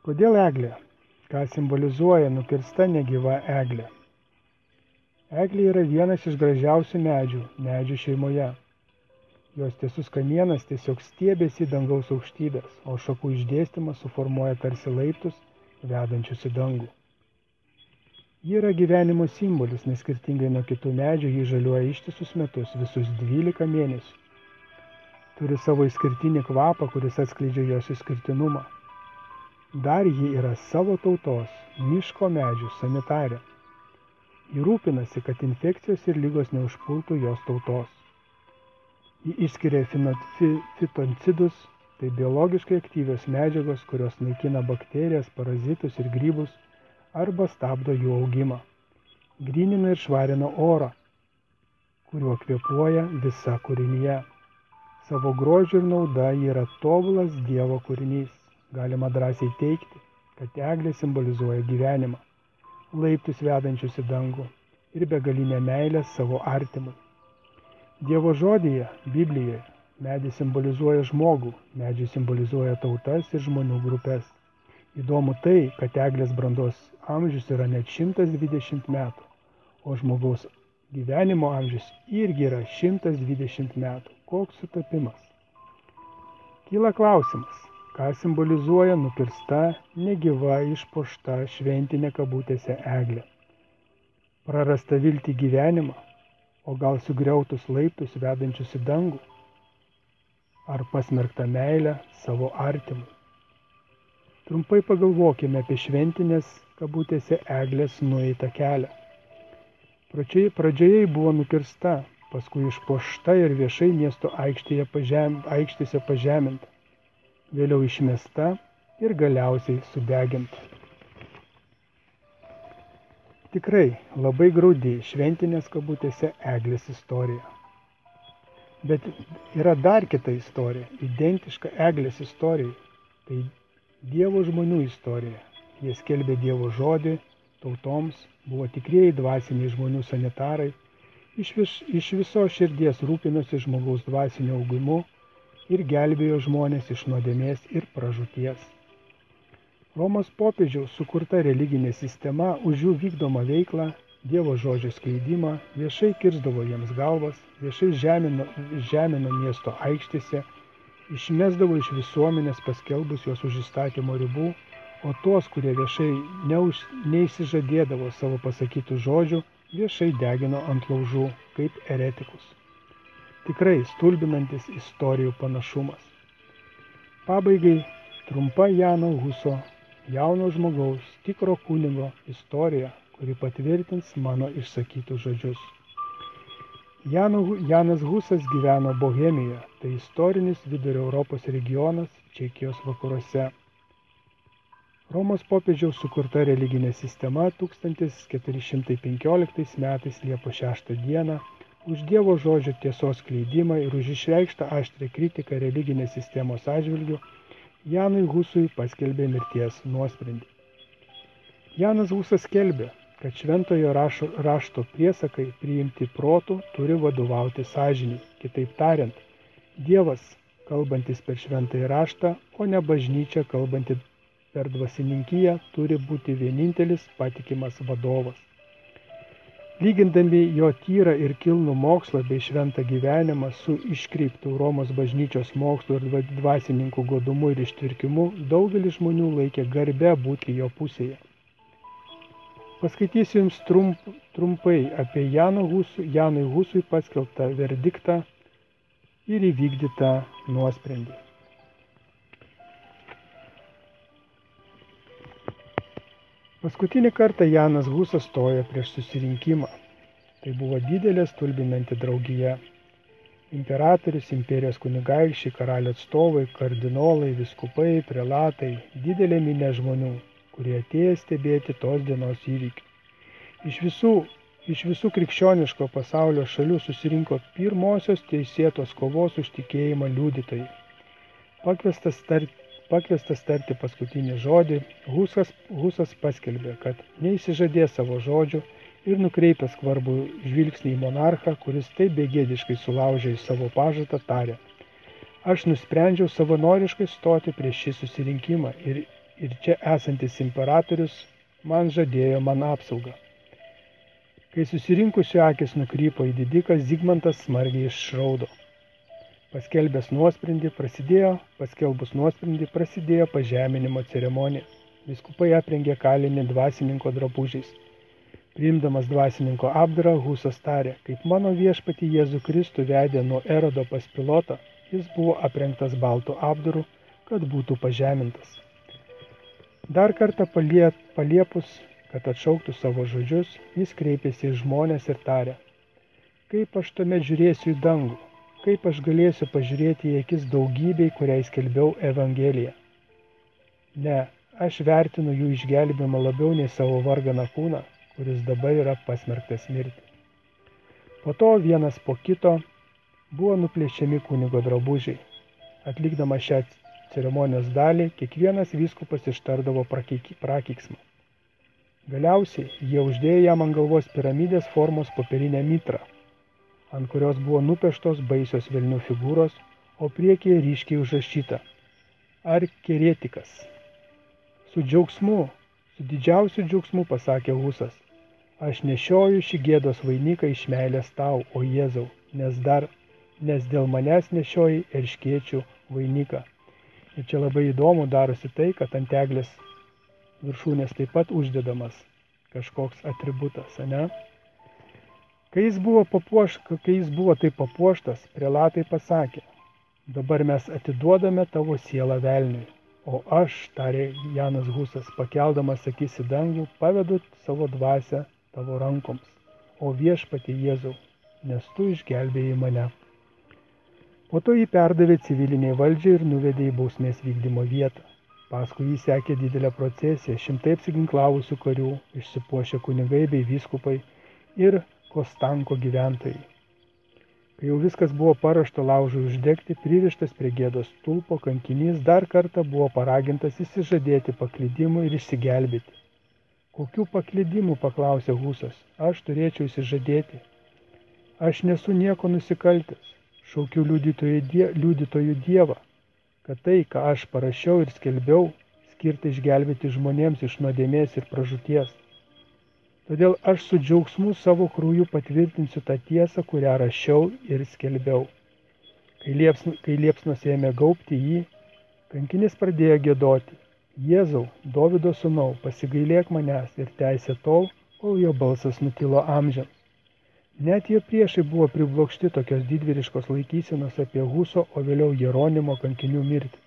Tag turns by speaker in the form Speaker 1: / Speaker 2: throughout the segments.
Speaker 1: Kodėl eglė? Ką simbolizuoja nukirsta negyva eglė? Eglė yra vienas iš gražiausių medžių šeimoje. Jos tiesus kamienas tiesiog stiebėsi į dangaus aukštybės, o šakų išdėstymas suformuoja tarsi laiptus, vedančius į dangų. Ji yra gyvenimo simbolis, nes skirtingai nuo kitų medžių ji žaliuoja ištisus metus, visus 12 mėnesių. Turi savo išskirtinį kvapą, kuris atskleidžia jos išskirtinumą. Dar ji yra savo tautos, miško medžių sanitarė. Ji rūpinasi, kad infekcijos ir lygos neužpultų jos tautos. Ji išskiria fitoncidus, tai biologiškai aktyvios medžiagos, kurios naikina bakterijas, parazitus ir grybus arba stabdo jų augimą. Grynina ir švarina orą, kuriuo kvėpuoja visa kūrinyje. Savo grožiu ir nauda ji yra tobulas Dievo kūrinys. Galima drąsiai teigti, kad eglė simbolizuoja gyvenimą, laiptus vedančius į dangų ir begalinę meilę savo artimui. Dievo žodyje, Biblijoje, medis simbolizuoja žmogų, medžiai simbolizuoja tautas ir žmonių grupės. Įdomu tai, kad eglės brandos amžius yra net 120 metų, o žmogaus gyvenimo amžius irgi yra 120 metų. Koks sutapimas? Kyla klausimas, ką simbolizuoja nukirsta, negyva, išpuošta šventinė kabutėse eglė? Prarasta viltį gyvenimą, o gal sugriautus laiptus vedančius į dangų? Ar pasmerktą meilę savo artimui? Trumpai pagalvokime apie šventinės kabutėse eglės nueitą kelią. Pradžioje buvo nukirsta, paskui išpuošta ir viešai miesto aikštėse pažeminta, vėliau išmesta ir galiausiai sudeginta. Tikrai labai graudi šventinės kabutėse eglės istorija. Bet yra dar kita istorija, identiška eglės istorijai. Tai Dievo žmonių istorija. Jie skelbė Dievo žodį tautoms, buvo tikrieji dvasiniai žmonių sanitarai, iš visos širdies rūpinosi žmogaus dvasiniu augimu ir gelbėjo žmonės iš nuodėmės ir pražūties. Romos popiežiaus sukurta religinė sistema už jų vykdomą veiklą, Dievo žodžio skleidimą, viešai kirsdavo jiems galvas, viešai žemino miesto aikštėse, išmesdavo iš visuomenės paskelbus juos už įstatymo ribų, o tuos, kurie viešai neįsižadėdavo savo pasakytų žodžių, viešai degino ant laužų kaip eretikus. Tikrai stulbinantis istorijų panašumas. Pabaigai trumpa Jano Huso, jauno žmogaus, tikro kunigo istorija, kuri patvirtins mano išsakytus žodžius. Janas Husas gyveno Bohemijoje, tai istorinis Vidurio Europos regionas Čekijos vakaruose. Romos popiežiaus sukurta religinė sistema 1415 metais Liepos 6 dieną už Dievo žodžio tiesos skleidimą ir už išreikštą aštrią kritiką religinės sistemos atžvilgiu Janui Husui paskelbė mirties nuosprendį. Janas Husas skelbė, kad šventojo rašto priesakai priimti protų turi vadovauti sąžiniai. Kitaip tariant, Dievas kalbantis per šventąjį raštą, o ne bažnyčia kalbanti per dvasininkiją turi būti vienintelis patikimas vadovas. Lygindami jo tyrą ir kilnų mokslą bei šventą gyvenimą su iškreiptų Romos bažnyčios mokslu ir dvasininkų godumu ir ištvirkimu, daugelis žmonių laikė garbę būti jo pusėje. Paskaitysiu jums trumpai apie Janui Husui paskelbtą verdiktą ir įvykdytą nuosprendį. Paskutinį kartą Janas Husas stojo prieš susirinkimą. Tai buvo didelė stulbinanti draugija. Imperatorius, imperijos kunigaikščiai, karalių atstovai, kardinolai, vyskupai, prelatai, didelė minia žmonių, kurie atėjo stebėti tos dienos įvykių. Iš visų krikščioniško pasaulio šalių susirinko pirmosios teisėtos kovos už tikėjimą liudytojai. Pakviestas tarti paskutinį žodį, Husas paskelbė, kad neįsižadės savo žodžių ir nukreipęs skvarbų žvilgsnį į monarchą, kuris taip begėdiškai sulaužė į savo pažadą, tarė: Aš nusprendžiau savanoriškai stoti prieš šį susirinkimą ir ir čia esantis imperatorius man žadėjo man apsaugą. Kai susirinkusių akis nukrypo į didiką, Zigmantas smarkiai išraudo. Paskelbus nuosprendį prasidėjo pažeminimo ceremonija. Vyskupai aprengė kalinį dvasininko drabužiais. Priimdamas dvasininko apdarą, Husas tarė, kaip mano viešpatį Jėzų Kristų vedė nuo Erodo pas Pilotą, jis buvo aprengtas baltu apdaru, kad būtų pažemintas. Dar kartą paliepus, kad atšauktų savo žodžius, jis kreipėsi į žmones ir tarė, kaip aš tuomet žiūrėsiu į dangų, kaip aš galėsiu pažiūrėti į akis daugybei, kuriai skelbiau Evangeliją. Ne, aš vertinu jų išgelbėjimą labiau nei savo varganą kūną, kuris dabar yra pasmerktas mirti. Po to vienas po kito buvo nuplėšiami kunigo drabužiai. Atlikdamas šią ceremonijos dalį, kiekvienas vyskupas ištardavo prakeiksmą. Galiausiai jie uždėjo jam ant galvos piramidės formos popierinę mitrą, ant kurios buvo nupieštos baisios velnių figūros, o priekyje ryškiai užrašyta Arkeretikas. Su didžiausiu džiaugsmu, pasakė Husas, aš nešioju šį gėdos vainiką iš meilės tau, o Jėzau, nes dėl manęs nešioji erškėčių vainiką. Ir čia labai įdomu darosi tai, kad ant eglės viršūnės taip pat uždedamas kažkoks atributas, ane? Kai jis buvo taip papuoštas, prelatai pasakė, dabar mes atiduodame tavo sielą velniui. O aš, tarė Janas Husas, pakeldamas akis į dangų, pavedu savo dvasią tavo rankoms, o viešpatie Jėzau, nes tu išgelbėjai mane. Po to jį perdavė civiliniai valdžiai ir nuvedė į bausmės vykdymo vietą. Paskui jį sekė didelė procesija, šimtai apsiginklavusių karių, išsipuošę kunigai bei vyskupai ir Kostanko gyventojai. Kai jau viskas buvo paruošta laužui uždegti, pririštas prie gėdos stulpo, kankinys dar kartą buvo paragintas išsižadėti paklydimų ir išsigelbėti. Kokių paklydimų, paklausė Husas, aš turėčiau išsižadėti. Aš nesu nieko nusikaltęs, šaukiu liudytojų Dievą, kad tai, ką aš parašiau ir skelbiau, skirta išgelbėti žmonėms iš nuodėmės ir pražūties. Todėl aš su džiaugsmu savo krauju patvirtinsiu tą tiesą, kurią rašiau ir skelbiau. Kai liepsnos ėmė gaubti jį, kankinis pradėjo giedoti. Jėzau, Dovydo sūnau, pasigailėk manęs ir teisė tol, kol jo balsas nutilo amžiams. Net jo priešai buvo priblokšti tokios didvyriškos laikysenos apie Huso, o vėliau Jeronimo kankinių mirtį.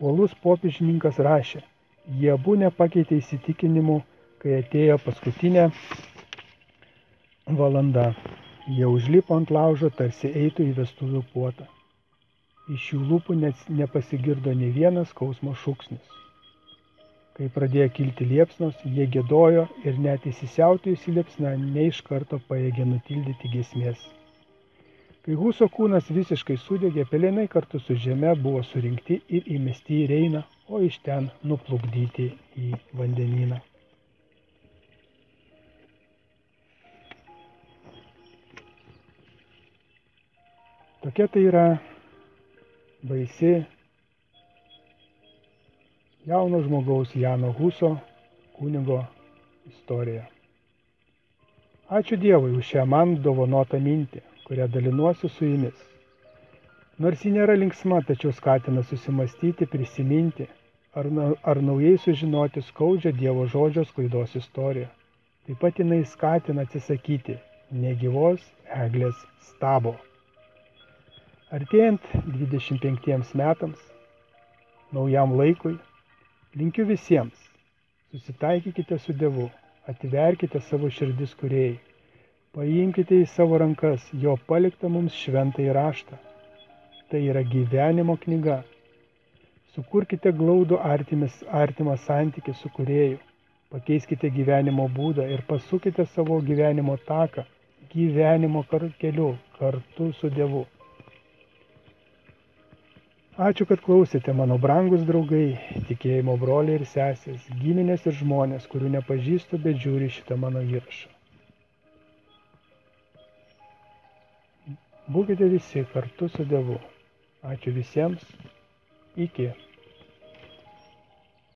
Speaker 1: Uolus popiežininkas rašė, jie abu nepakeitė įsitikinimu, kai atėjo paskutinė valanda. Jie užlipo ant laužo, tarsi eitų į vestuvių puotą. Iš jų lūpų nepasigirdo nei vienas skausmo šūksnis. Kai pradėjo kilti liepsnos, jie giedojo ir net įsisiautėjusi liepsna ne iš karto pajėgė nutildyti giesmės. Kai Huso kūnas visiškai sudegė, pelenai kartu su žeme buvo surinkti ir įmesti į Reiną, o iš ten nuplukdyti į vandenyną. Tokia tai yra baisi jauno žmogaus Jano Huso kunigo istorija. Ačiū Dievui už šią man dovanotą mintį, kurią dalinuosi su jumis. Nors ji nėra linksma, tačiau skatina susimastyti, prisiminti ar naujai sužinoti skaudžią Dievo žodžio sklaidos istoriją. Taip pat jinai skatina atsisakyti negyvos eglės stabo. Artėjant 25 metams, naujam laikui, linkiu visiems, susitaikykite su Dievu, atverkite savo širdis kūrėjai, paimkite į savo rankas jo paliktą mums šventąjį raštą. Tai yra gyvenimo knyga. Sukurkite glaudų artimą santykį su kūrėju, pakeiskite gyvenimo būdą ir pasukite savo gyvenimo taką gyvenimo keliu kartu su Dievu. Ačiū, kad klausėte, mano brangus draugai, tikėjimo broliai ir sesės, giminės ir žmonės, kurių nepažįstu, bet žiūri šitą mano įrašą. Būkite visi kartu su Dievu. Ačiū visiems. Iki.